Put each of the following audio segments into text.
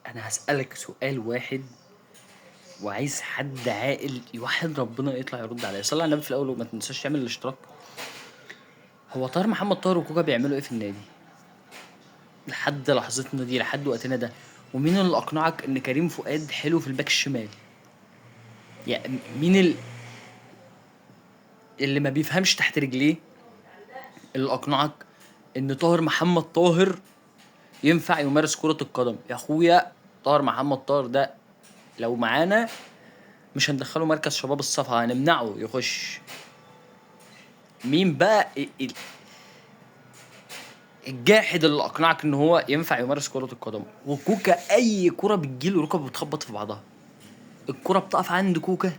انا هسألك سؤال واحد، وعايز حد عاقل يوحد ربنا يطلع يرد عليا. صلي على النبي في الاول وما تنساش تعمل الاشتراك. هو طاهر محمد طاهر وكوكا بيعملوا ايه في النادي لحد لحظتنا دي، لحد وقتنا ده؟ ومين اللي اقنعك ان كريم فؤاد حلو في الباك الشمال؟ يعني مين اللي ما بيفهمش تحت رجليه اللي اقنعك ان طاهر محمد طاهر ينفع يمارس كرة القدم؟ يا اخويا، طاهر محمد طاهر ده لو معانا مش هندخله مركز شباب الصفا، هنمنعه يخش. مين بقى الجاحد اللي اقنعك ان هو ينفع يمارس كرة القدم؟ وكوكا اي كرة بتجيله ركبه بتخبط في بعضها، الكرة بتقف عند كوكا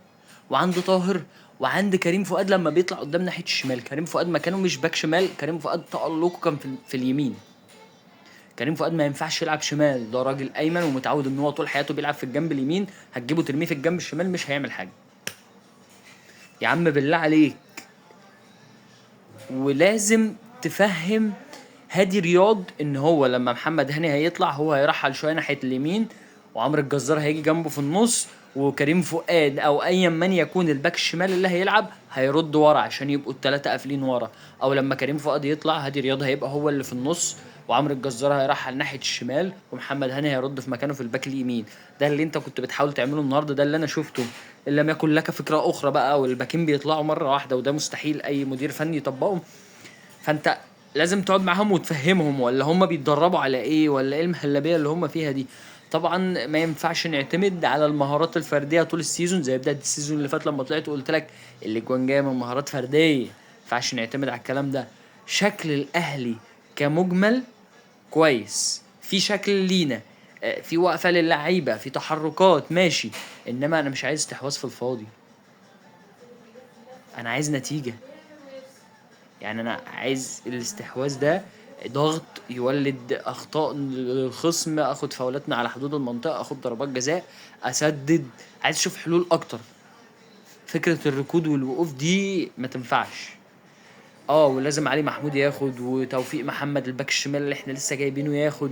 وعند طاهر وعند كريم فؤاد لما بيطلع قدام ناحية الشمال. كريم فؤاد مكانه مش باك شمال، كريم فؤاد تألقه كان في اليمين. كريم فؤاد ما ينفعش يلعب شمال، ده راجل ايمن ومتعود ان هو طول حياته بيلعب في الجنب اليمين، هتجيبه ترميه في الجنب الشمال مش هيعمل حاجة. يا عم بالله عليك، ولازم تفهم هادي رياض ان هو لما محمد هاني هيطلع هو هيرحل شويه ناحيه اليمين، وعمرو الجزار هيجي جنبه في النص، وكريم فؤاد او ايا من يكون الباك الشمال اللي هيلعب هيرد ورا عشان يبقوا الثلاثه قافلين ورا. او لما كريم فؤاد يطلع هادي رياض هيبقى هو اللي في النص، وعمرو الجزار هيرحل ناحيه الشمال، ومحمد هاني هيرد في مكانه في الباك اليمين. ده اللي انت كنت بتحاول تعمله النهارده، ده اللي انا شفته. ان لم يكن لك فكره اخرى بقى، والباكين بيطلعوا مره واحده وده مستحيل اي مدير فني يطبقه. فانت لازم تقعد معاهم وتفهمهم، ولا هم بيتدربوا على ايه، ولا ايه المهلبيه اللي هم فيها دي؟ طبعا ما ينفعش نعتمد على المهارات الفرديه طول السيزون زي بدايه السيزون اللي فات لما طلعت وقلت لك اللي جوان جايه من مهارات فرديه. ما ينفعش نعتمد على الكلام ده. شكل الاهلي كمجمل كويس، في شكل لينا، في وقفه للعيبه، في تحركات ماشي، انما انا مش عايز استحواذ في الفاضي، انا عايز نتيجه. يعني انا عايز الاستحواذ ده ضغط يولد اخطاء للخصم، اخد فاولاتنا على حدود المنطقه، اخد ضربات جزاء، اسدد. عايز اشوف حلول اكتر. فكره الركود والوقوف دي ما تنفعش. ولازم علي محمود ياخد، وتوفيق محمد الباك الشمال اللي احنا لسه جايبينه ياخد.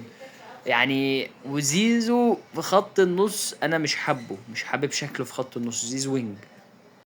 يعني وزيزو في خط النص انا مش حابه، مش حابب شكله في خط النص. زيزو وينج